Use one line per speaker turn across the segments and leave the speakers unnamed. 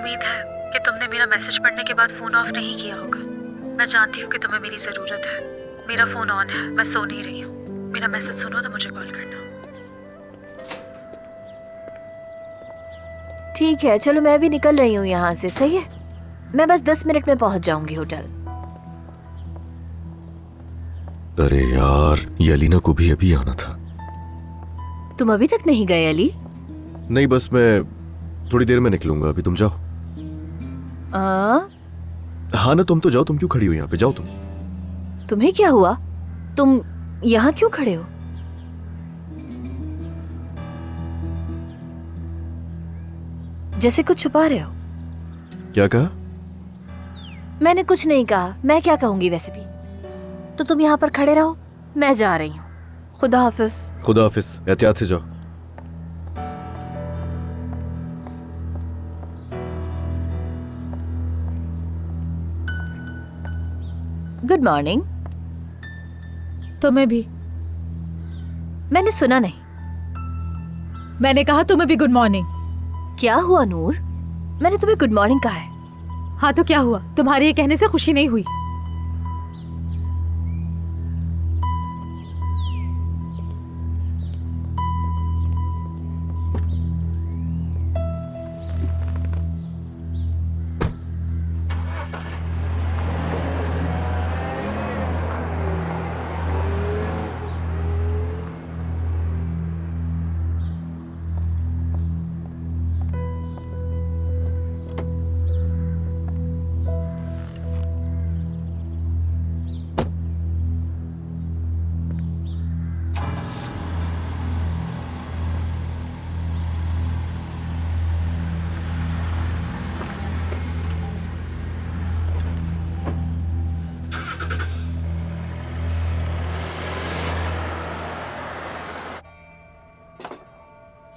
उम्मीद है कि तुमने मेरा मैसेज पढ़ने के बाद फोन ऑफ नहीं किया होगा। मैं जानती हूँ कि तुम्हें मेरी जरूरत है। मेरा फोन ऑन है, मैं सो नहीं रही हूँ। मेरा मैसेज सुनो तो मुझे कॉल करना।
ठीक है, चलो मैं भी निकल रही हूँ यहाँ से। सही है, मैं बस 10 मिनट में पहुँच जाऊंगी होटल।
अरे यार, ये अलीना को भी अभी आना था।
तुम अभी तक नहीं गए अली?
नहीं, बस मैं थोड़ी देर में निकलूंगा। अभी तुम जाओ। हाँ ना, तुम तो जाओ। तुम क्यों खड़ी हो यहाँ पे? जाओ तुम।
तुम्हें क्या हुआ? तुम यहाँ क्यों खड़े हो? जैसे कुछ छुपा रहे हो।
क्या कहा?
मैंने कुछ नहीं कहा। मैं क्या कहूंगी वैसे भी। तो तुम यहाँ पर खड़े रहो, मैं जा रही हूँ। खुदा हाफिज।
खुदा हाफिज, एहतियात से जाओ।
Good morning.
तुम्हें भी।
मैंने सुना नहीं।
मैंने कहा तुम्हें भी गुड मॉर्निंग।
क्या हुआ नूर? मैंने तुम्हें गुड मॉर्निंग कहा है।
हाँ तो क्या हुआ? तुम्हारे ये कहने से खुशी नहीं हुई?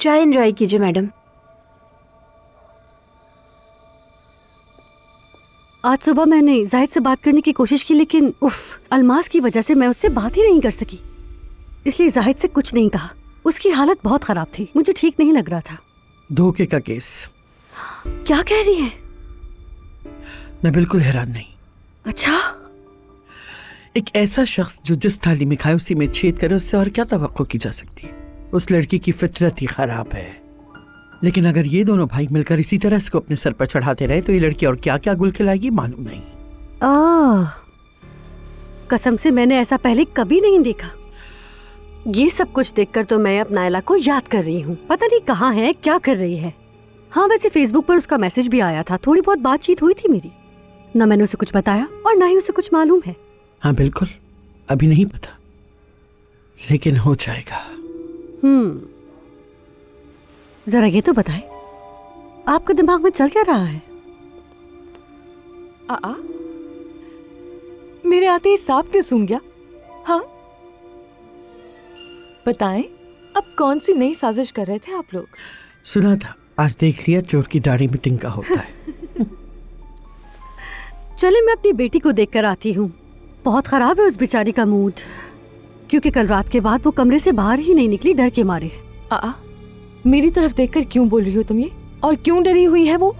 चाय एंजॉय कीजिए मैडम। आज सुबह मैंने जाहिद से बात करने की कोशिश की, लेकिन अलमास की वजह से मैं उससे बात ही नहीं कर सकी। इसलिए जाहिद से कुछ नहीं कहा। उसकी हालत बहुत खराब थी, मुझे ठीक नहीं लग रहा था।
धोखे का केस।
क्या कह रही है?
मैं बिल्कुल हैरान नहीं।
अच्छा,
एक ऐसा शख्स जो जिस थाली में खाए उसी में छेद करे, उससे और क्या तवक्को की जा सकती है? उस लड़की की फितरत ही खराब है। लेकिन अगर ये दोनों भाई मिलकर इसी तरह इसको अपने सर पर चढ़ाते रहे तो ये लड़की और क्या क्या गुल खिलाएगी मालूम नहीं।
कसम से मैंने ऐसा पहले कभी नहीं देखा। ये सब कुछ देखकर तो मैं अब नायला को याद कर रही हूँ। पता नहीं कहाँ है, क्या कर रही है। हाँ, वैसे फेसबुक पर उसका मैसेज भी आया था। थोड़ी बहुत बातचीत हुई थी मेरी। न मैंने उसे कुछ बताया और ना ही उसे कुछ मालूम है।
हाँ बिल्कुल, अभी नहीं पता, लेकिन हो जाएगा।
जरा ये तो बताएं, आपके दिमाग में चल क्या रहा है?
मेरे आते ही सांप क्यों सूंघ गया? हाँ बताएं, अब कौन सी नई साजिश कर रहे थे आप लोग?
सुना था, आज देख लिया चोर की दाढ़ी में तिनका होता है।
चले मैं अपनी बेटी को देखकर आती हूँ। बहुत खराब है उस बेचारी का मूड, क्योंकि कल रात के बाद वो कमरे से बाहर ही नहीं निकली डर के मारे।
मेरी तरफ देखकर क्यों बोल रही हो तुम ये? और क्यों डरी हुई है वो?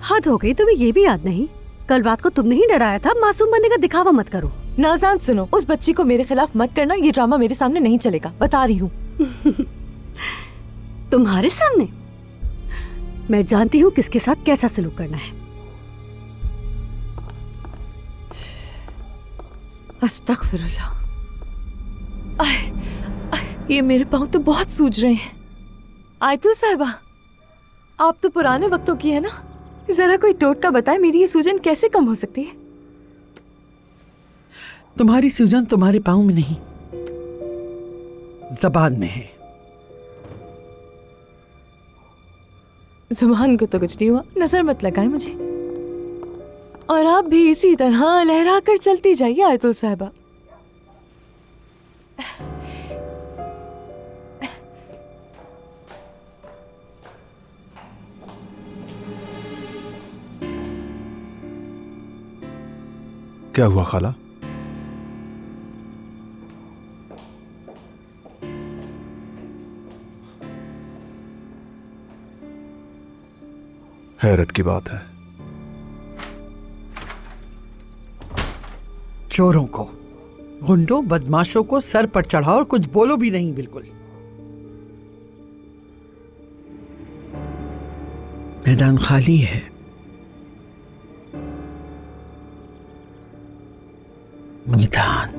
हद हो गई, तुम्हें ये भी याद नहीं? कल रात को तुमने ही डराया था। मासूम बनने का दिखावा मत करो।
नाज़ान सुनो, उस बच्ची को मेरे खिलाफ मत करना। ये ड्रामा मेरे सामने नहीं चलेगा, बता रही हूँ।
तुम्हारे सामने? मैं जानती हूँ किसके साथ कैसा सलूक करना है।
अस्तगफिरुल्लाह। ये मेरे पाँव तो बहुत सूज रहे हैं। आयतुल साहिबा, आप तो पुराने वक्तों की है ना, जरा कोई टोटका बताए, मेरी ये सूजन कैसे कम हो सकती है?
तुम्हारी सूजन तुम्हारे पाँव में नहीं, ज़बान में है।
जुबान को तो कुछ नहीं हुआ, नजर मत लगाए मुझे। और आप भी इसी तरह लहरा कर चलती जाइए आयतुल साहिबा।
क्या हुआ खाला? हैरत की बात है,
चोरों को, गुंडों बदमाशों को सर पर चढ़ाओ और कुछ बोलो भी नहीं। बिल्कुल मैदान खाली है। मैदान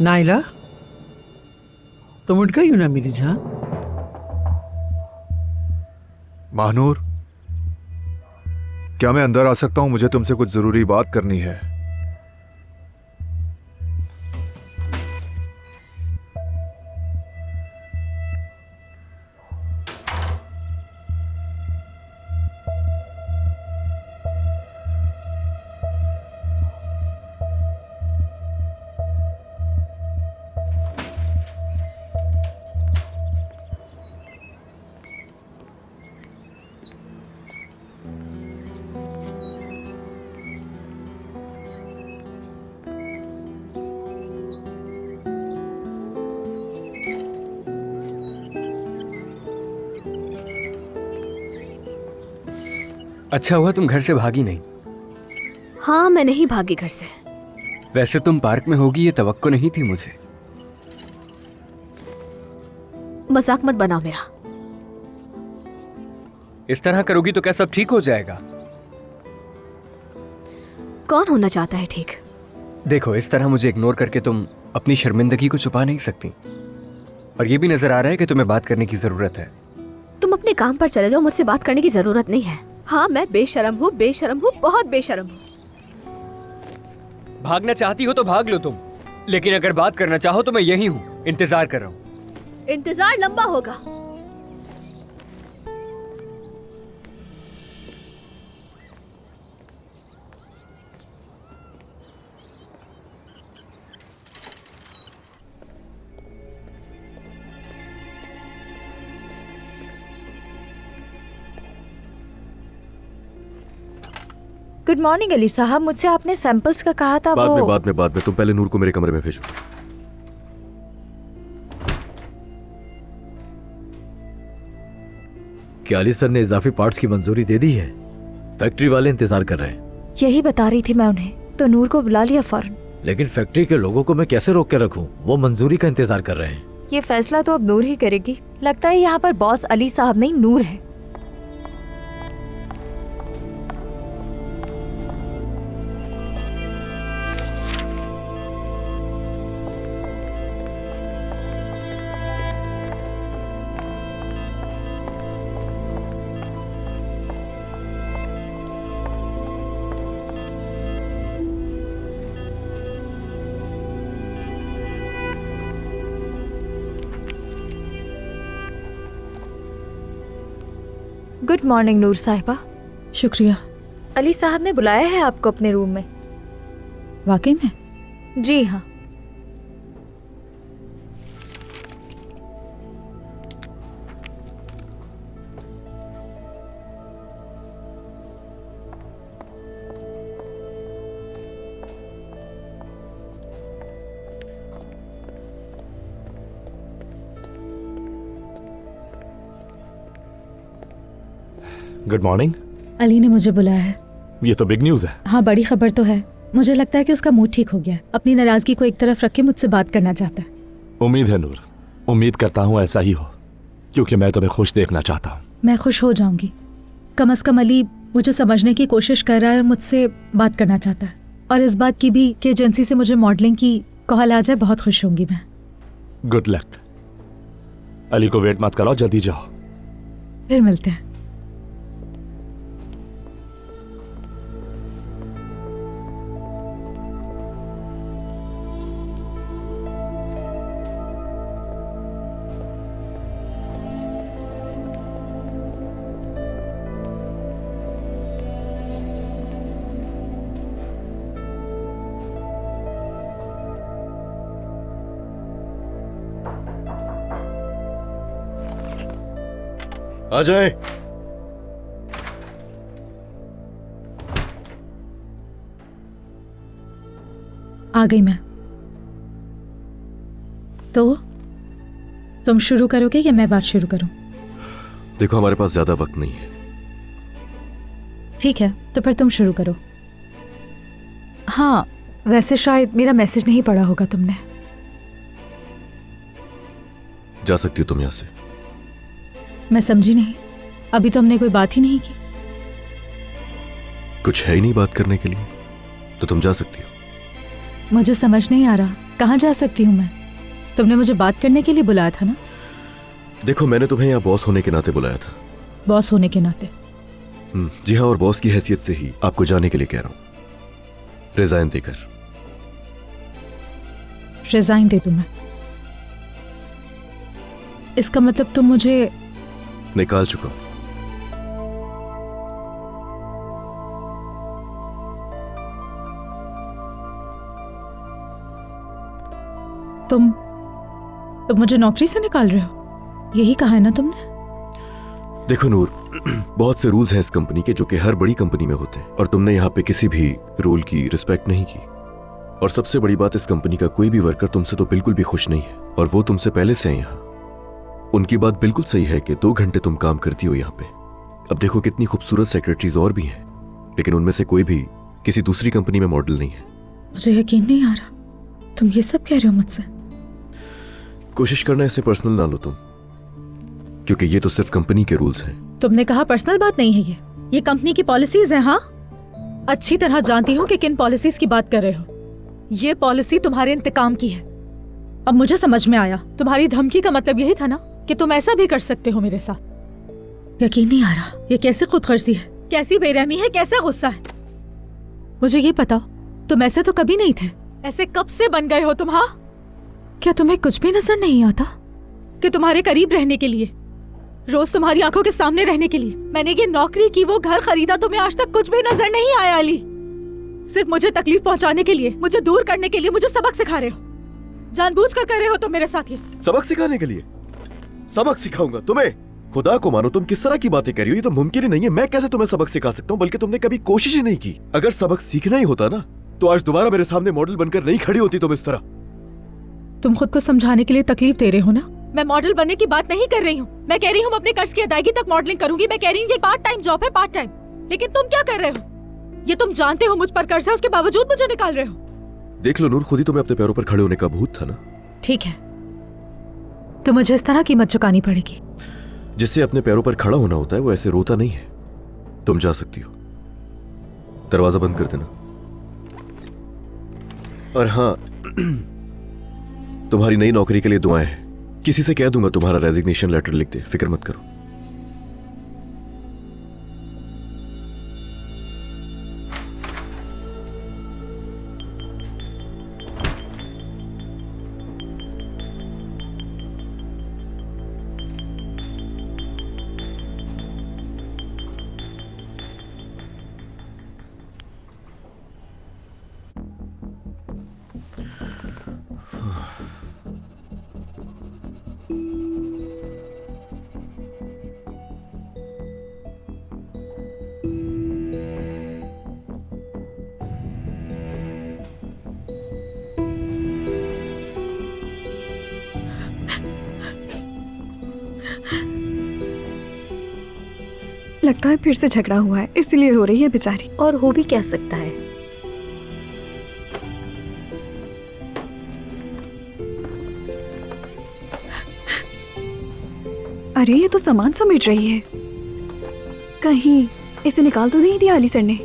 नाइला, तुम उठ गई हो ना मेरी जान?
महानूर, क्या मैं अंदर आ सकता हूं? मुझे तुमसे कुछ जरूरी बात करनी है।
अच्छा हुआ तुम घर से भागी नहीं।
हाँ, मैं नहीं भागी घर से।
वैसे तुम पार्क में होगी ये तवक्को नहीं थी मुझे।
मजाक मत बनाओ मेरा।
इस तरह करोगी तो क्या सब ठीक हो जाएगा?
कौन होना चाहता है ठीक?
देखो, इस तरह मुझे इग्नोर करके तुम अपनी शर्मिंदगी को छुपा नहीं सकती। और ये भी नजर आ रहा है कि तुम्हें बात करने की जरूरत है।
तुम अपने काम पर चले जाओ, मुझसे बात करने की जरूरत नहीं है। हाँ, मैं बेशरम हूँ, बहुत बेशरम हूँ।
भागना चाहती हो तो भाग लो तुम, लेकिन अगर बात करना चाहो तो मैं यही हूँ, इंतजार कर रहा हूँ।
इंतजार लंबा होगा।
गुड मॉर्निंग अली साहब, मुझसे आपने सैंपल्स का कहा था।
बाद में तुम पहले नूर को मेरे कमरे में भेजो।
क्या अली सर ने इजाफी पार्ट्स की मंजूरी दे दी है? फैक्ट्री वाले इंतजार कर रहे हैं।
यही बता रही थी मैं उन्हें, तो नूर को बुला लिया फौरन।
लेकिन फैक्ट्री के लोगों को मैं कैसे रोक के रखूं? वो मंजूरी का इंतजार कर रहे हैं।
ये फैसला तो अब नूर ही करेगी। लगता है यहाँ पर बॉस अली साहब नहीं, नूर है। गुड मॉर्निंग नूर साहिबा।
शुक्रिया।
अली साहब ने बुलाया है आपको अपने रूम में।
वाकई में?
जी हाँ।
Good morning.
अली ने मुझे बुलाया है।
ये तो बिग न्यूज़ है।
हाँ, बड़ी खबर तो है। मुझे लगता है कि उसका मूड ठीक हो गया। अपनी नाराजगी को एक तरफ रख के मुझसे बात करना चाहता है।
उम्मीद है नूर, उम्मीद करता हूँ ऐसा ही हो, क्योंकि मैं तुम्हें खुश देखना चाहता हूँ।
मैं खुश हो जाऊंगी। कम से कम अली मुझे समझने की कोशिश कर रहा है और मुझसे बात करना चाहता है। और इस बात की भी कि एजेंसी से मुझे मॉडलिंग की कॉल आ जाए, बहुत खुश होंगी मैं।
Good luck. अली को वेट मत कराओ, जल्दी जाओ।
फिर मिलते हैं।
आ जाए।
आ गई मैं। तो तुम शुरू करोगे या मैं बात शुरू करूं?
देखो हमारे पास ज्यादा वक्त नहीं है।
ठीक है, तो फिर तुम शुरू करो। हाँ, वैसे शायद मेरा मैसेज नहीं पढ़ा होगा तुमने।
जा सकती हो तुम यहाँ से।
मैं समझी नहीं, अभी तो हमने कोई बात ही नहीं की।
कुछ है ही नहीं बात करने के लिए, तो तुम जा सकती हो।
मुझे समझ नहीं आ रहा, कहाँ जा सकती हूँ मैं? तुमने मुझे बात करने के लिए बुलाया था ना?
देखो मैंने तुम्हें यहाँ बॉस होने के नाते बुलाया था।
बॉस होने के नाते?
जी हाँ, और बॉस की हैसियत से ही आपको जाने के लिए कह रहा हूँ, रिजाइन देकर।
रिजाइन दे दूं मैं? इसका मतलब तुम मुझे
निकाल चुका हूं।
तुम मुझे नौकरी से निकाल रहे हो, यही कहा है ना तुमने?
देखो नूर, बहुत से रूल्स हैं इस कंपनी के जो कि हर बड़ी कंपनी में होते हैं, और तुमने यहाँ पे किसी भी रूल की रिस्पेक्ट नहीं की। और सबसे बड़ी बात, इस कंपनी का कोई भी वर्कर तुमसे तो बिल्कुल भी खुश नहीं है, और वो तुमसे पहले से है यहाँ। उनकी बात बिल्कुल सही है कि 2 घंटे तुम काम करती हो यहाँ पे। अब देखो कितनी खूबसूरत सेक्रेटरीज और भी हैं, लेकिन उनमें से कोई भी किसी दूसरी कंपनी में मॉडल नहीं है।
मुझे यकीन नहीं आ रहा, तुम ये सब कह रहे हो मुझसे?
कोशिश करना इसे पर्सनल ना लो तुम, क्योंकि ये तो सिर्फ कंपनी के रूल्स हैं।
तुमने कहा पर्सनल बात नहीं है, ये कंपनी की पॉलिसीज हैं। हाँ, अच्छी तरह जानती हूँ कि किन पॉलिसीज की बात कर रहे हो। ये पॉलिसी तुम्हारे इंतकाम की है। अब मुझे समझ में आया, तुम्हारी धमकी का मतलब यही था ना कि तुम ऐसा भी कर सकते हो मेरे साथ। यकीन नहीं आ रहा, ये कैसी खुदगर्जी है, कैसी बेरहमी है, कैसा गुस्सा है। मुझे ये बताओ, तुम ऐसे तो कभी नहीं थे, ऐसे कब से बन गए हो तुम? हाँ, क्या तुम्हें कुछ भी नजर नहीं आता कि तुम्हारे करीब रहने के लिए, रोज तुम्हारी आंखों के सामने रहने के लिए मैंने ये नौकरी की, वो घर खरीदा, तुम्हें आज तक कुछ भी नजर नहीं आया अली? सिर्फ मुझे तकलीफ पहुंचाने के लिए, मुझे दूर करने के लिए मुझे सबक सिखा रहे हो, जानबूझकर कर रहे हो तुम मेरे साथ ये।
सबक सिखाने के लिए? सबक सिखाऊंगा तुम्हें? खुदा को मानो, तुम किस तरह की बातें कर रही हो? ये तो मुमकिन ही नहीं है। मैं कैसे तुम्हें सबक सिखा सकता हूँ? बल्कि तुमने कभी कोशिश ही नहीं की। अगर सबक सीखना ही होता ना, तो आज दोबारा मेरे सामने मॉडल बनकर नहीं खड़ी होती तुम इस तरह।
तुम खुद को समझाने के लिए तकलीफ दे रहे हो ना? मैं मॉडल बनने की बात नहीं कर रही हूँ, मैं कह रही हूँ अपने कर्ज की अदायगी तक मॉडलिंग करूंगी। मैं कह रही हूँ ये पार्ट टाइम जॉब है, पार्ट टाइम। लेकिन तुम क्या कर रहे हो? ये तुम जानते हो मुझ पर कर्ज है, उसके बावजूद मुझे निकाल रहे हो।
देख लो नूर, खुद ही तुम्हें अपने पैरों पर खड़े होने का भूत था ना।
ठीक है, तो मुझे इस तरह कीमत चुकानी पड़ेगी।
जिससे अपने पैरों पर खड़ा होना होता है वो ऐसे रोता नहीं है। तुम जा सकती हो, दरवाजा बंद कर देना। और हाँ, तुम्हारी नई नौकरी के लिए दुआएं हैं। किसी से कह दूंगा तुम्हारा रेजिग्नेशन लेटर लिख दे, फिक्र मत करो।
लगता है फिर से झगड़ा हुआ है, इसलिए रो रही है बेचारी।
और हो भी क्या सकता है।
अरे ये तो सामान समेट रही है, कहीं इसे निकाल तो नहीं दिया अली सर ने?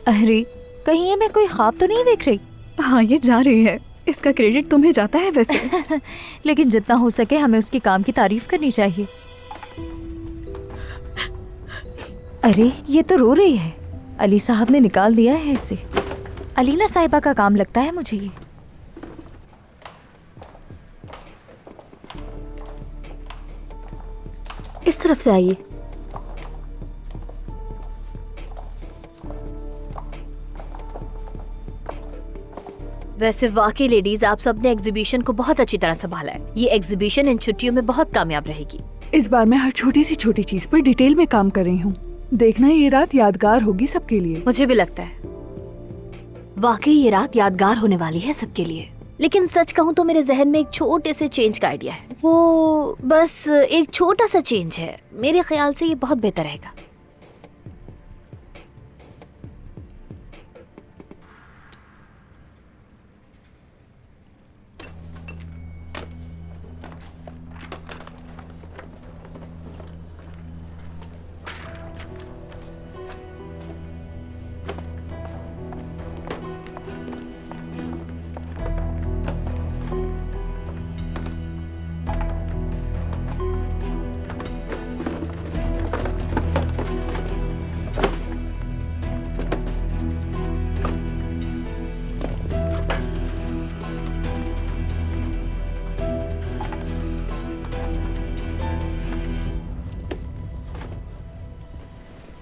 अरे कहीं ये मैं कोई ख्वाब तो नहीं देख रही?
हाँ, ये जा रही है, इसका क्रेडिट तुम्हें जाता है वैसे।
लेकिन जितना हो सके हमें उसके काम की तारीफ करनी चाहिए। अरे ये तो रो रही है। अली साहब ने निकाल दिया है इसे। अलीना साहिबा का काम लगता है मुझे ये।
इस तरफ से आइए।
वैसे वाकई लेडीज, आप सब ने एग्जीबिशन को बहुत अच्छी तरह संभाला है। ये एग्जीबिशन इन छुट्टियों में बहुत कामयाब रहेगी।
इस बार मैं हर छोटी सी छोटी चीज पर डिटेल में काम कर रही हूँ। देखना ये रात यादगार होगी सबके लिए।
मुझे भी लगता है वाकई ये रात यादगार होने वाली है सबके लिए। लेकिन सच कहूँ तो मेरे जहन में एक छोटे से चेंज का आइडिया है। वो बस एक छोटा सा चेंज है, मेरे ख्याल से ये बहुत बेहतर रहेगा।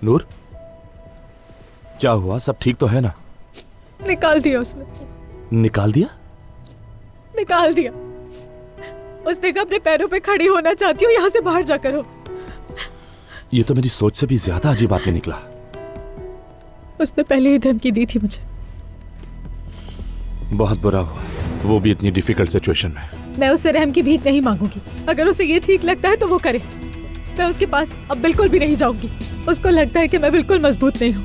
नूर, क्या हुआ? सब ठीक तो है ना?
निकाल दिया उसने।
निकाल दिया?
निकाल दिया। उसने कहा अपने पैरों पे खड़ी होना चाहती हो, यहाँ से बाहर जाकर हो।
ये तो मेरी सोच से भी ज्यादा अजीब बात में निकला।
उसने पहले ही धमकी दी थी मुझे।
बहुत बुरा हुआ, वो भी इतनी डिफिकल्ट सिचुएशन में।
मैं उससे रहम की भीख नहीं मांगूंगी। अगर उसे ये ठीक लगता है तो वो करे। मैं उसके पास अब बिल्कुल भी नहीं जाऊंगी। उसको लगता है कि मैं बिल्कुल मजबूत नहीं हूँ,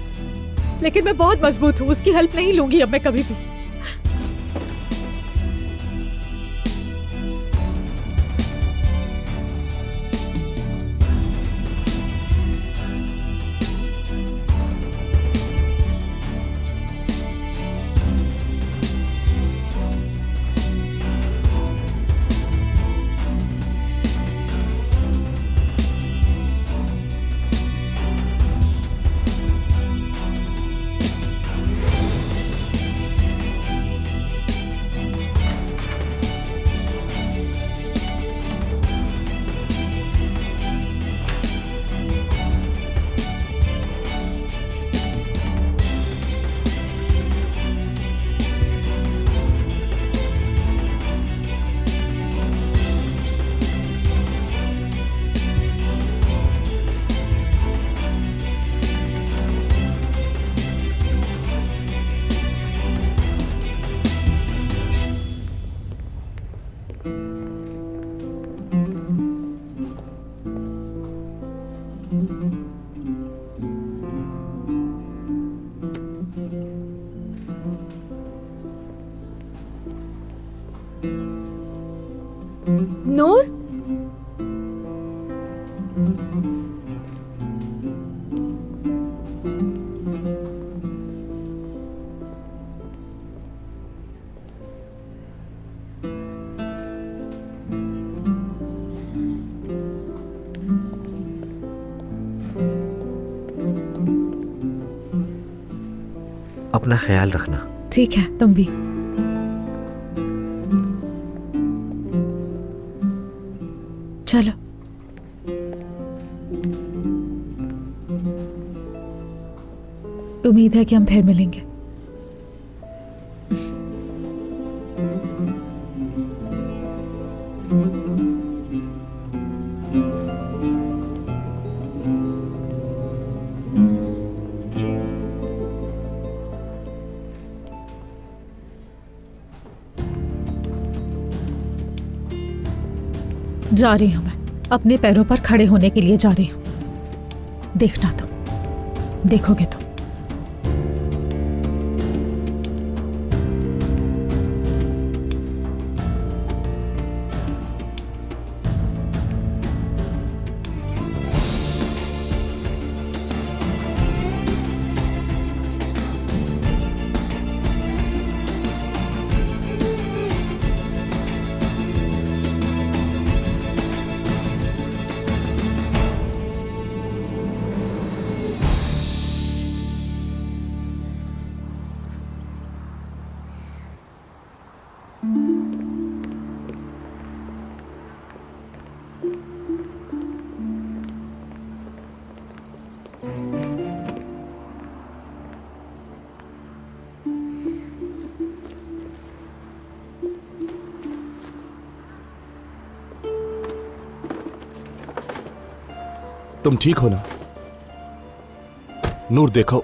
लेकिन मैं बहुत मजबूत हूँ। उसकी हेल्प नहीं लूंगी अब मैं कभी भी।
नूर,
अपना ख्याल रखना।
ठीक है, तुम भी। चलो। उम्मीद है कि हम फिर मिलेंगे। जा रही हूं मैं, अपने पैरों पर खड़े होने के लिए जा रही हूं। देखना तुम, देखोगे तुम।
तुम ठीक हो ना? नूर देखो।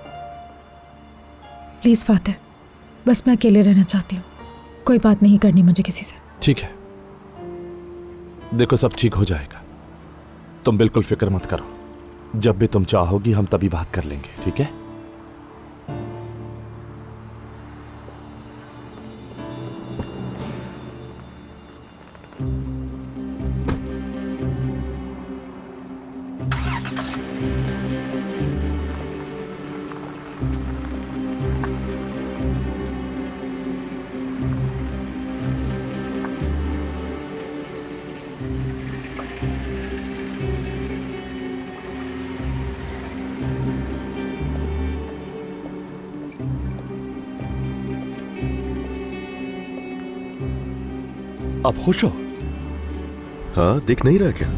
प्लीज फातिह, बस मैं अकेले रहना चाहती हूँ। कोई बात नहीं करनी मुझे किसी से।
ठीक है, देखो सब ठीक हो जाएगा, तुम बिल्कुल फिक्र मत करो। जब भी तुम चाहोगी हम तभी बात कर लेंगे, ठीक है? आप खुश हो?
हाँ, दिख नहीं रहा क्या?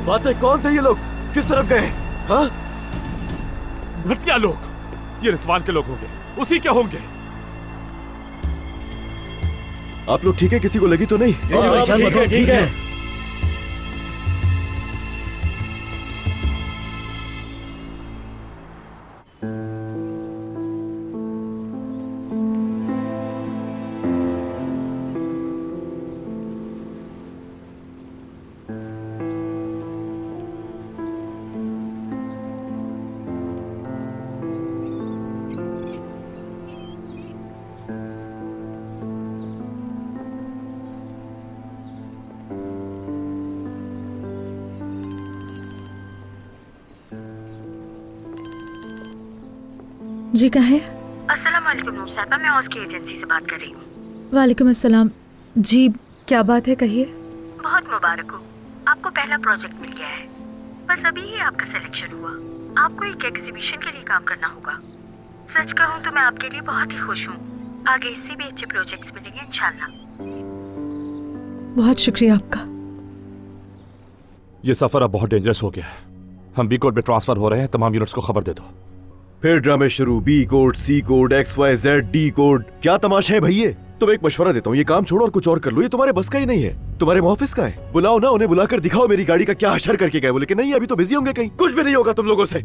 बातें कौन थे ये लोग? किस तरफ गए? हाँ?
घटिया लोग, ये रिजवान के लोग होंगे, उसी के होंगे।
आप लोग ठीक है? किसी को लगी तो नहीं?
ठीक है।
जी कहें।
अस्सलाम वालेकुम नूर साहिबा, मैं उसकी एजेंसी से बात कर रही हूँ।
वालेकुम अस्सलाम। जी क्या बात है, कहिए।
बहुत मुबारक हो, आपको पहला प्रोजेक्ट मिल गया है। बस अभी ही आपका सिलेक्शन हुआ। आपको एक एग्जीबिशन के लिए काम करना होगा। सच कहूँ तो मैं आपके लिए बहुत ही खुश हूँ। आगे इससे भी अच्छे प्रोजेक्ट्स मिलेंगे इंशाल्लाह।
बहुत शुक्रिया आपका।
ये सफर अब बहुत डेंजरस हो गया है। हम बी कोड में ट्रांसफर हो रहे हैं, तमाम यूनिट्स को खबर दे दो।
फिर ड्रामे शुरू। B code, C code, XYZ, D code. क्या तमाशा है भैया? तुम एक मशवरा देता हूँ, ये काम छोड़ो और कुछ और कर लो। ये तुम्हारे बस का ही नहीं है। तुम्हारे ऑफिस का है। बुलाओ ना उन्हें, बुलाकर दिखाओ मेरी गाड़ी का क्या हशर करके गए। बोले कि नहीं अभी तो बिजी होंगे कहीं। कुछ भी नहीं होगा तुम लोगों से।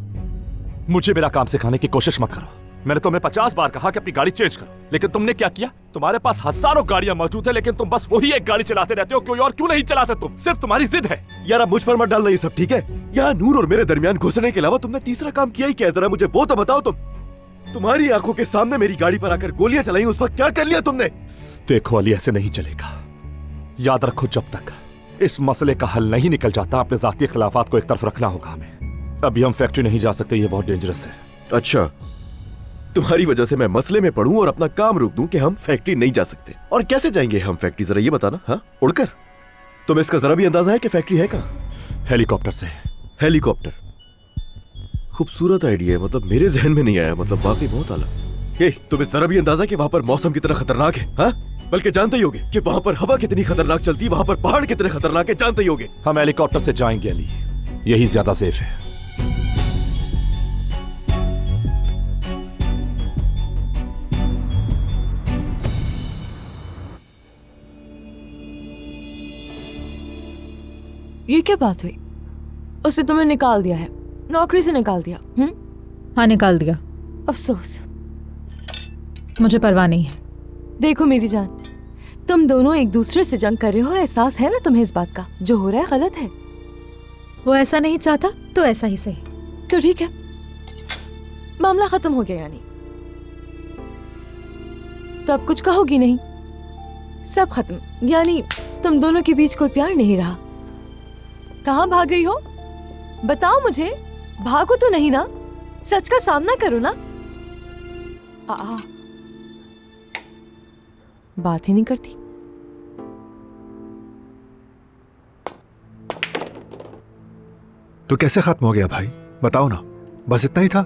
मुझे मेरा काम सिखाने की कोशिश मत करो। मैंने तुम्हें 50 बार कहा कि अपनी गाड़ी चेंज करो, लेकिन तुमने क्या किया? तुम्हारे पास हजारों गाड़ियां मौजूद है, लेकिन तुम बस वही एक गाड़ी चलाते रहते हो। कोई और क्यों नहीं चलाते तुम? सिर्फ तुम्हारी जिद है।
यार अब मुझ पर मत डालना ये सब, ठीक है? यहाँ नूर और मेरे दरमियान घुसने के अलावा तुमने तीसरा काम किया ही क्या? जरा मुझे वो तो बताओ। तुम्हारी आंखों के सामने मेरी गाड़ी पर आकर गोलियां चलाई, उस वक्त क्या कर लिया तुमने?
देखो अली, ऐसे नहीं चलेगा। याद रखो, जब तक इस मसले का हल नहीं निकल जाता, अपने जाती खिलाफात को एक तरफ रखना होगा हमें। अभी हम फैक्ट्री नहीं जा सकते, ये बहुत डेंजरस है।
अच्छा, तुम्हारी वजह से मैं मसले में पड़ूं और अपना काम रोक दूं कि हम फैक्ट्री नहीं जा सकते? और कैसे जाएंगे हम फैक्ट्री, जरा ये बताना। हाँ, उड़कर? तुम्हें इसका जरा भी अंदाजा है कि फैक्ट्री है कहाँ?
हेलीकॉप्टर से।
हेलीकॉप्टर? खूबसूरत आइडिया है, मतलब मेरे जहन में नहीं आया। मतलब वाकई बहुत आला। तुम्हें जरा भी अंदाजा कि वहाँ पर मौसम कितना खतरनाक है? हाँ, बल्कि जानते ही होगे कि वहाँ पर हवा कितनी खतरनाक चलती है, वहाँ पर पहाड़ कितने खतरनाक है, जानते ही होगे।
हम हेलीकॉप्टर से जाएंगे अली, यही ज्यादा सेफ है।
ये क्या बात हुई? उसने तुम्हें निकाल दिया है, नौकरी से निकाल दिया?
हाँ, निकाल दिया।
अफसोस।
मुझे परवाह नहीं है।
देखो मेरी जान, तुम दोनों एक दूसरे से जंग कर रहे हो, एहसास है ना तुम्हें इस बात का? जो हो रहा है गलत है।
वो ऐसा नहीं चाहता तो ऐसा ही सही।
तो ठीक है, मामला खत्म हो गया यानी? तो अब कुछ कहोगी नहीं? सब खत्म, यानी तुम दोनों के बीच कोई प्यार नहीं रहा? कहाँ भाग रही हो? बताओ मुझे। भागो तो नहीं ना, सच का सामना करो ना। बात ही नहीं करती।
तो कैसे खत्म हो गया भाई, बताओ ना? बस इतना ही था?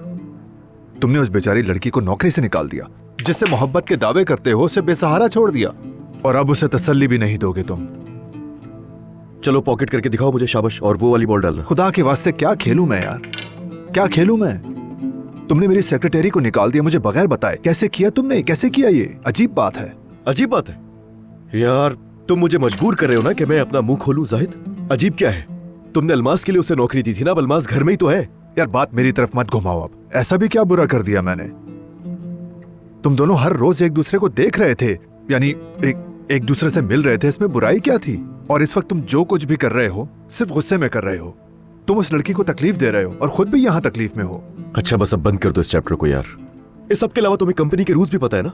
तुमने उस बेचारी लड़की को नौकरी से निकाल दिया, जिससे मोहब्बत के दावे करते हो उसे बेसहारा छोड़ दिया, और अब उसे तसल्ली भी नहीं दोगे तुम?
चलो पॉकेट करके दिखाओ मुझे, शाबाश। और वो वाली बॉल डालना।
खुदा के वास्ते क्या खेलूं मैं यार, क्या खेलूं मैं? तुमने मेरी सेक्रेटरी को निकाल दिया मुझे बगैर बताए। कैसे किया तुमने, कैसे किया? ये अजीब बात है।
अजीब बात है यार, तुम मुझे मजबूर कर रहे हो ना कि मैं अपना मुंह खोलूं। जाहिद, अजीब क्या है? तुमने अलमास के लिए उसे नौकरी दी थी ना, अब अलमास घर में ही तो है।
यार बात मेरी तरफ मत घुमाओ अब। ऐसा भी क्या बुरा कर दिया मैंने? तुम दोनों हर रोज एक दूसरे को देख रहे थे, यानी एक दूसरे से मिल रहे थे, इसमें बुराई क्या थी? और इस वक्त तुम जो कुछ भी कर रहे हो सिर्फ गुस्से में कर रहे हो। तुम उस लड़की को तकलीफ दे रहे हो और खुद भी यहाँ तकलीफ में हो।
अच्छा बस अब बंद कर दो इस चैप्टर को यार। इस सब के अलावा तुम्हें कंपनी के रूल्स भी पता है ना?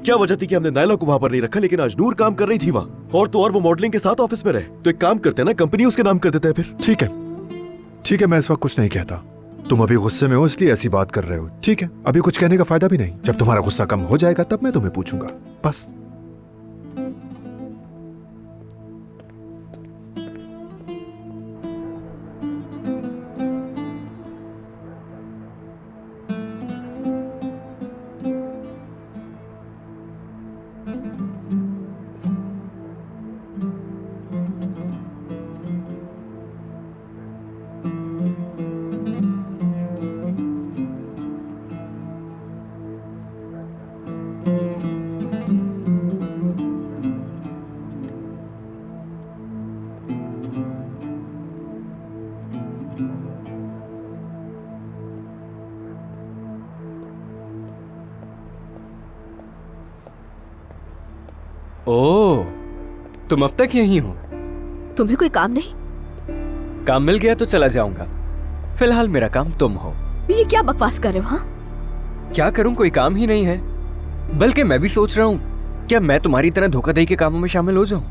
क्या वजह थी कि हमने नायला को वहां पर नहीं रखा लेकिन आज नूर काम कर रही थी वहां, और तो और वो मॉडलिंग के साथ ऑफिस में रहे। तो एक काम करते हैं ना, कंपनी उसके नाम कर देते हैं फिर।
ठीक है ठीक है, मैं इस वक्त कुछ नहीं कहता। तुम अभी गुस्से में हो इसलिए ऐसी बात कर रहे हो। ठीक है, अभी कुछ कहने का फायदा भी नहीं। जब तुम्हारा गुस्सा कम हो जाएगा तब मैं तुम्हें पूछूंगा, बस।
ओह, तुम अब तक यहीं हो?
तुम्हें कोई काम नहीं?
काम मिल गया तो चला जाऊंगा, फिलहाल मेरा काम तुम हो।
ये क्या बकवास कर रहे हो? हाँ,
क्या करूं, कोई काम ही नहीं है। बल्कि मैं भी सोच रहा हूं क्या मैं तुम्हारी तरह धोखाधड़ी के कामों में शामिल हो जाऊं।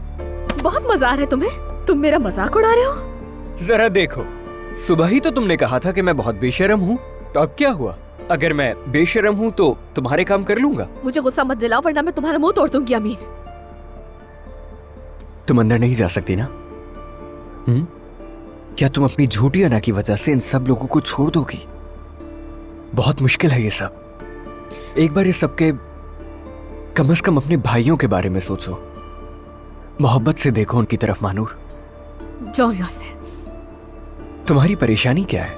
बहुत मजा आ रहा है तुम्हें? तुम मेरा मजाक उड़ा रहे हो?
जरा देखो, सुबह ही तो तुमने कहा था कि मैं बहुत बेशर्म हूँ, तो अब क्या हुआ? अगर मैं बेशर्म हूँ तो तुम्हारे काम कर लूंगा।
मुझे गुस्सा मत दिलाओ वरना मैं तुम्हारा मुंह तोड़ दूंगी। अमीन,
तुम अंदर नहीं जा सकती ना? क्या तुम अपनी झूठी अना की वजह से इन सब लोगों को छोड़ दोगी? बहुत मुश्किल है ये सब। एक बार ये सबके कम से कम अपने भाइयों के बारे में सोचो, मोहब्बत से देखो उनकी तरफ। मानूर,
जाओ यहां से।
तुम्हारी परेशानी क्या है?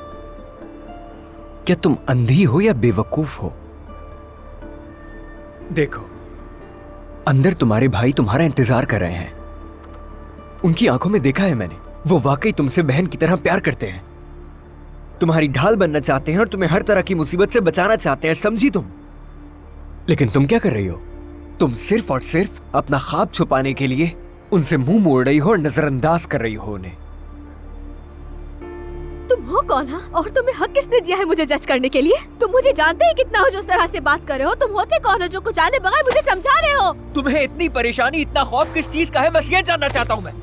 क्या तुम अंधी हो या बेवकूफ हो? देखो, अंदर तुम्हारे भाई तुम्हारा इंतजार कर रहे हैं। उनकी आंखों में देखा है मैंने, वो वाकई तुमसे बहन की तरह प्यार करते हैं, तुम्हारी ढाल बनना चाहते हैं और तुम्हें हर तरह की मुसीबत से बचाना चाहते हैं, समझी तुम? लेकिन तुम क्या कर रही हो? तुम सिर्फ और सिर्फ अपना ख्वाब छुपाने के लिए उनसे मुंह मोड़ रही हो और नजरअंदाज कर रही हो उन्हें।
तुम हो कौन? हाँ, और तुम्हें हक किसने दिया है मुझे जज करने के लिए? तुम मुझे जानते ही कितना हो जो इस तरह से बात कर रहे हो? तुम होते कौन हो जो कुछ जाने बगैर मुझे समझा रहे हो?
तुम्हें इतनी परेशानी, इतना खौफ किस चीज का है, बस ये जानना चाहता हूं मैं।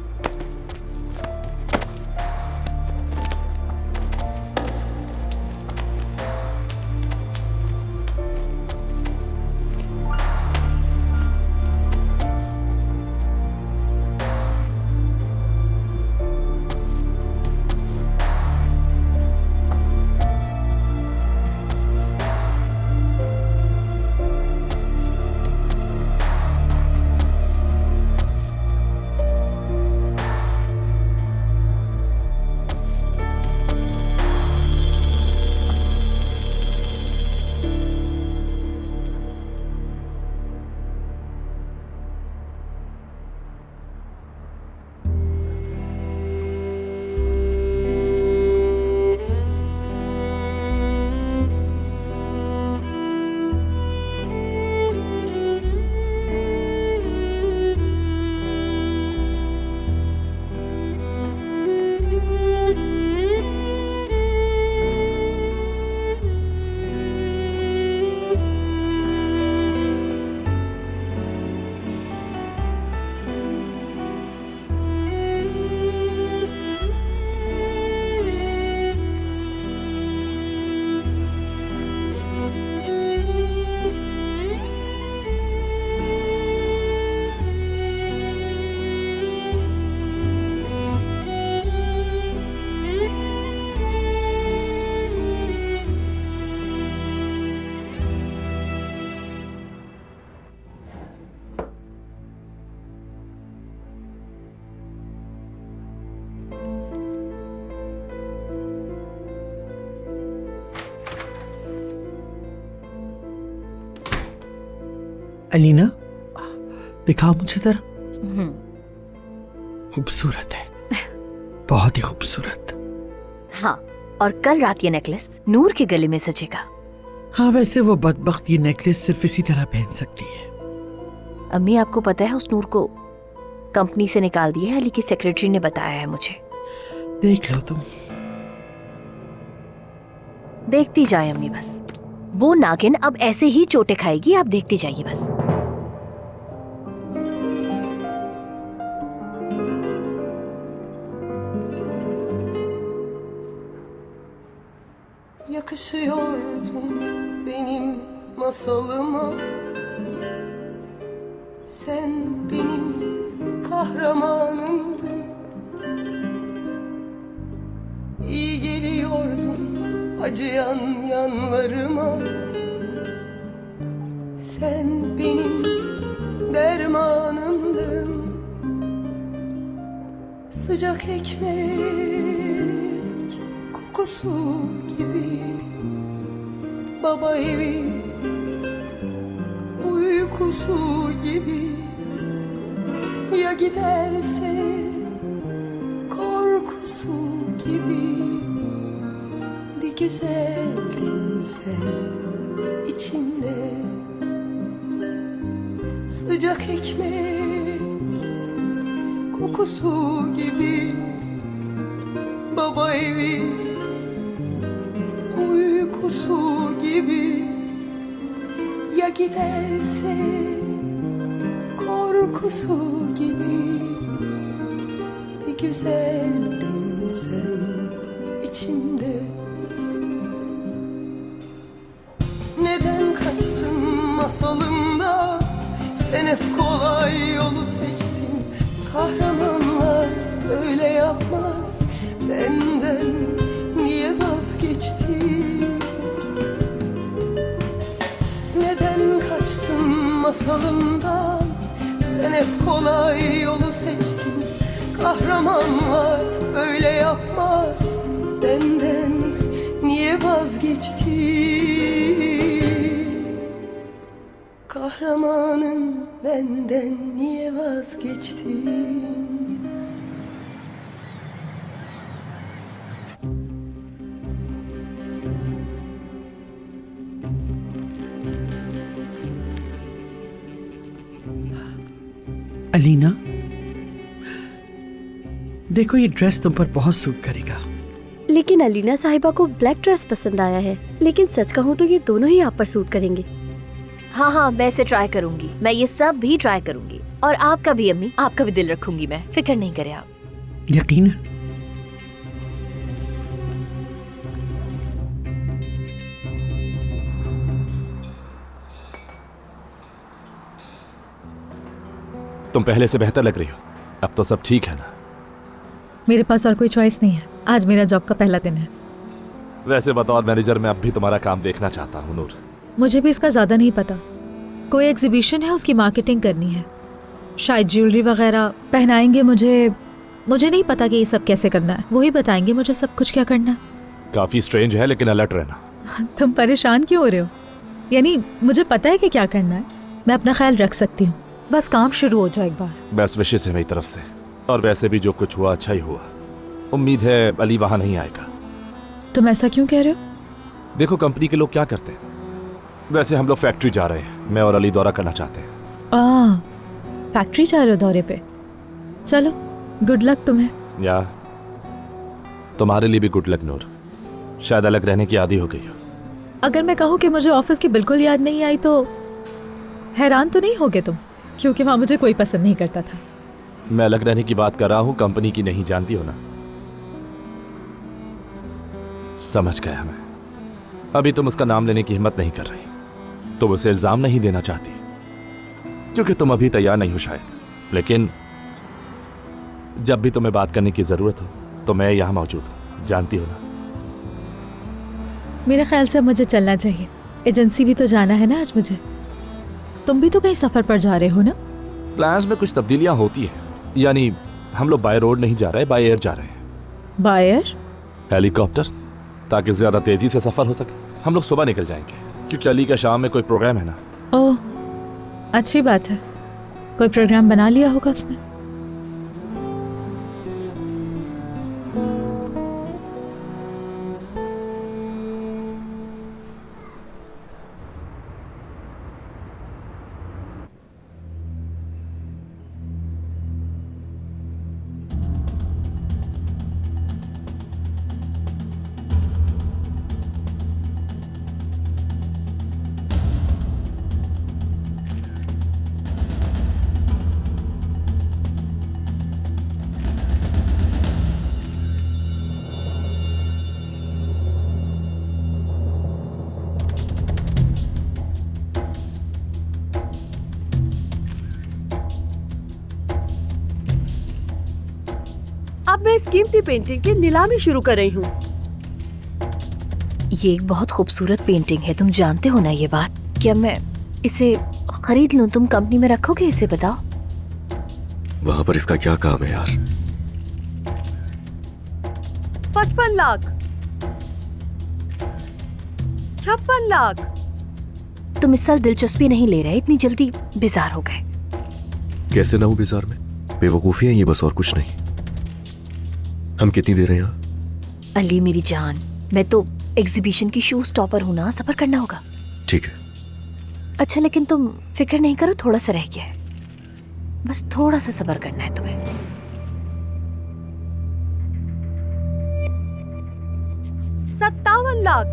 अलीना, दिखाओ मुझे जरा। खूबसूरत है, बहुत ही खूबसूरत।
हाँ, और कल रात ये नेकलेस नूर के गले में सजेगा।
हाँ, वैसे वो बदबख्त ये नेकलेस सिर्फ इसी तरह पहन सकती है।
अम्मी, आपको पता है उस नूर को कंपनी से निकाल दिया है, अली की सेक्रेटरी ने बताया है मुझे।
देख लो तुम।
देखती जाए अम्मी बस। वो नागिन अब ऐसे ही चोटें खाएगी, आप देखती जाइए बस।
Yakışıyordun benim masalıma, sen benim kahramanımdın. İyi geliyordun acıyan yanlarıma, sen benim dermanımdın. Sıcak ekmek kokusu gibi, baba evi uykusu gibi. Ya giderse korkusu gibi. Bir güzeldin sen içimde, sıcak ekmek kokusu gibi, baba evi uykusu gibi. Ya giderse korkusu gibi. Bir güzeldin sen içimde. Neden kaçtın masalımda, sen hep kolay yolu seçtin. Kahramanlar öyle yapmaz, benden niye vazgeçtin? Neden kaçtın masalımdan, sen hep kolay yolu seçtin. Kahramanlar öyle yapmaz, benden niye vazgeçtin? Kahramanım, benden niye vazgeçtin?
Alina, देखो ये dress तुम पर बहुत suit करेगा।
लेकिन अलीना साहिबा को black dress पसंद आया है, लेकिन सच कहूँ तो ये दोनों ही आप पर सूट करेंगे।
हाँ हाँ, मैं इसे ट्राई करूंगी, मैं ये सब भी ट्राई करूंगी। और आपका भी अम्मी, आपका भी दिल रखूंगी मैं, फिक्र नहीं करें आप।
यकीनन।
तुम पहले से बेहतर लग रही हो, अब तो सब ठीक है ना?
मेरे पास और कोई चॉइस नहीं है, आज मेरा जॉब का पहला दिन है।
वैसे बतौर मैनेजर मैं अब भी तुम्हारा काम देखना चाहता हूँ नूर।
मुझे भी इसका ज़्यादा नहीं पता। कोई एग्जीबिशन है, उसकी मार्केटिंग करनी है, शायद ज्वेलरी वगैरह पहनाएंगे मुझे नहीं पता कि ये सब कैसे करना है, वही बताएंगे मुझे सब कुछ क्या करना है।
काफी स्ट्रेंज है, लेकिन अलर्ट रहना।
तुम परेशान क्यों हो रहे हो? यानी मुझे पता है कि क्या करना है, मैं अपना ख्याल रख सकती हूँ, बस काम शुरू हो जाए एक बार।
बेस्ट विशेस है मेरी तरफ से, और वैसे भी जो कुछ हुआ अच्छा ही हुआ। उम्मीद है अली वहाँ नहीं आएगा।
तुम ऐसा क्यों कह रहे हो?
देखो कंपनी के लोग क्या करते हैं, वैसे हम लोग फैक्ट्री जा रहे हैं, मैं और अली दौरा करना चाहते हैं।
फैक्ट्री जा रहे हो दौरे पे? चलो, गुड लक तुम्हें।
या तुम्हारे लिए भी गुड लक नूर, शायद अलग रहने की आदी हो गई हो।
अगर मैं कहूँ कि मुझे ऑफिस की बिल्कुल याद नहीं आई तो हैरान तो नहीं होगे तुम, क्योंकि वहाँ मुझे कोई पसंद नहीं करता था।
मैं अलग रहने की बात कर रहा हूँ, कंपनी की नहीं, जानती हो ना। समझ गया मैं। अभी तुम उसका नाम लेने की हिम्मत नहीं कर रही, तुम उसे इल्जाम नहीं देना चाहती क्योंकि तुम अभी तैयार नहीं हो शायद, लेकिन जब भी तुम्हें बात करने की जरूरत हो तो मैं यहाँ मौजूद हूँ, जानती हो ना।
मेरे ख्याल से अब मुझे चलना चाहिए, एजेंसी भी तो जाना है ना आज मुझे। तुम भी तो कहीं सफर पर जा रहे हो ना?
प्लान्स में कुछ तब्दीलियां होती हैं, यानी हम लोग बाय रोड नहीं जा रहे, बाय एयर जा रहे हैं।
By air?
हेलीकॉप्टर, ताकि ज्यादा तेजी से सफर हो सके। हम लोग सुबह निकल जाएंगे क्योंकि अली का शाम में कोई प्रोग्राम है ना।
ओह, अच्छी बात है। कोई प्रोग्राम बना लिया होगा उसने।
अब मैं इस कीमती पेंटिंग की नीलामी शुरू कर रही हूँ।
ये एक बहुत खूबसूरत पेंटिंग है, तुम जानते हो ना ये बात। क्या मैं इसे खरीद लूं? तुम कंपनी में रखोगे इसे, बताओ?
वहां पर इसका क्या काम है यार?
55 लाख, 56 लाख।
तुम इस साल दिलचस्पी नहीं ले रहे, इतनी जल्दी बेजार हो गए।
कैसे ना हूं बेजार में? बेवकूफी है ये बस, और कुछ नहीं। हम कितनी दे रहे हैं यहाँ?
अली मेरी जान, मैं तो एग्जीबिशन की शो स्टॉपर हूं ना, सब्र करना होगा।
ठीक है।
अच्छा लेकिन तुम फिक्र नहीं करो, थोड़ा सा रह गया है, बस थोड़ा सा सब्र करना है तुम्हें।
57 लाख,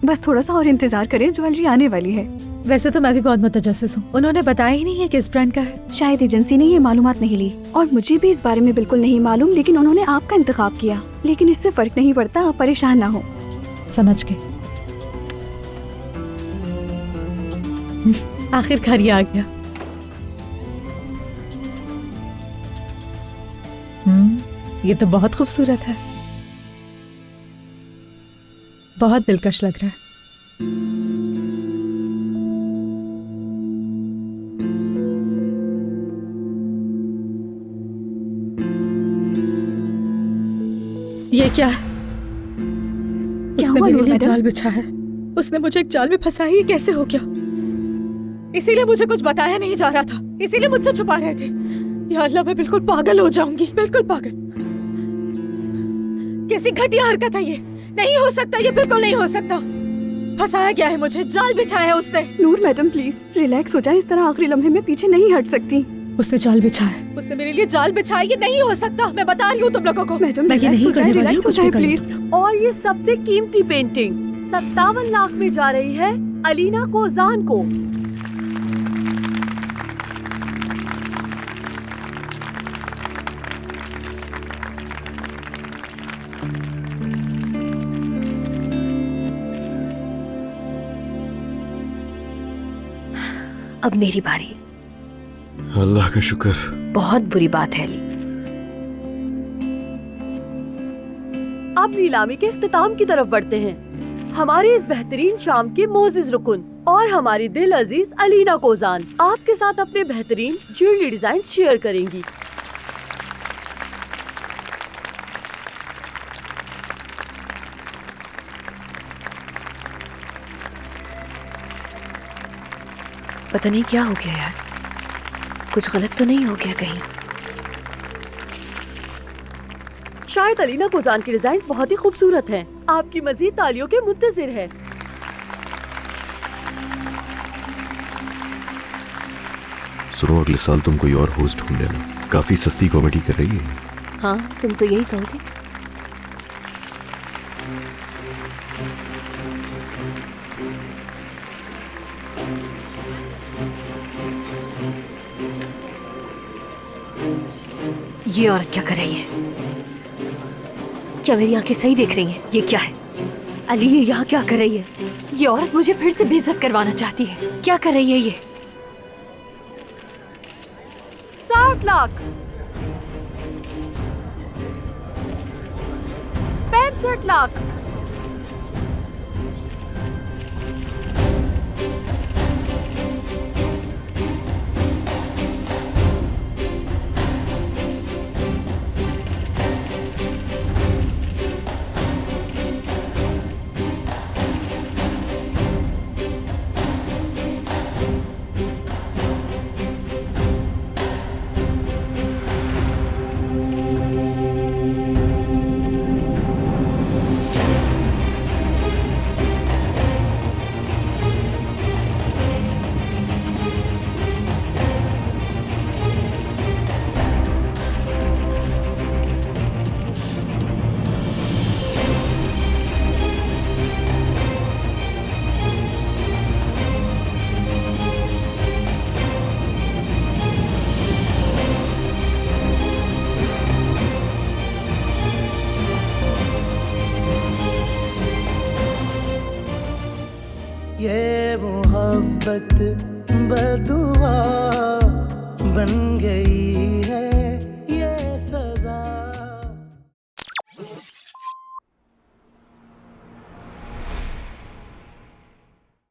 बस थोड़ा सा और इंतजार करें, ज्वेलरी आने वाली है।
वैसे तो मैं भी बहुत मुतजस्सिस हूँ, उन्होंने बताया ही नहीं है किस ब्रांड का है।
शायद एजेंसी ने ये मालूमात नहीं ली और मुझे भी इस बारे में बिल्कुल नहीं मालूम, लेकिन उन्होंने आपका इंतखाब किया। लेकिन इससे फर्क नहीं पड़ता, आप परेशान ना हो।
समझ गए। आखिरकार ये आ गया। ये तो बहुत खूबसूरत है, बहुत दिलकश लग रहा है। ये क्या है? उसने मेरे लिए जाल बिछा है। उसने मुझे एक जाल में फंसाया। ये कैसे हो गया? इसीलिए मुझे कुछ बताया नहीं जा रहा था, इसीलिए मुझसे छुपा रहे थे। या अल्लाह, मैं बिल्कुल पागल हो जाऊंगी, बिल्कुल पागल। कैसी घटिया हरकत है ये? नहीं हो सकता, ये बिल्कुल नहीं हो सकता। फंसाया गया है मुझे, जाल बिछाया है उसने।
नूर मैडम प्लीज रिलैक्स हो जाए, इस तरह आखिरी लम्हे में पीछे नहीं हट सकती।
उसने जाल बिछाया है, उसने मेरे लिए जाल बिछाया। ये नहीं हो सकता, मैं बता रही हूँ तुम लोगों को।
मैडम
मैं ये नहीं करने वाली हूँ, कुछ भी
प्लीज। और ये सबसे कीमती पेंटिंग 57 लाख में जा रही है अलीना कोजान को।
अब मेरी बारी।
अल्लाह का शुक्र।
बहुत बुरी बात है अली।
अब नीलामी के इख्तिताम की तरफ बढ़ते हैं। हमारी इस बेहतरीन शाम के मोजिज रुकन और हमारी दिल अजीज अलीना कोजान आपके साथ अपने बेहतरीन ज्वेलरी डिजाइन शेयर करेंगी।
पता नहीं क्या हो गया यार, कुछ गलत तो नहीं हो गया कहीं?
शायद अलीना कोजान की डिजाइन बहुत ही खूबसूरत हैं। आपकी मजीद तालियों के मुंतजिर है।
सुनो, अगले साल तुम कोई और होस्ट ढूंढ लेना, काफी सस्ती कॉमेडी कर रही है।
हाँ, तुम तो यही कहोगे। ये औरत क्या कर रही है? क्या मेरी आंखें सही देख रही हैं? ये क्या है? अली, ये यहाँ क्या कर रही है? ये औरत मुझे फिर से बेइज्जत करवाना चाहती है। क्या कर रही है ये?
60 लाख,
65 लाख।
ये मोहब्बत बदुआ बन गई है ये सजा।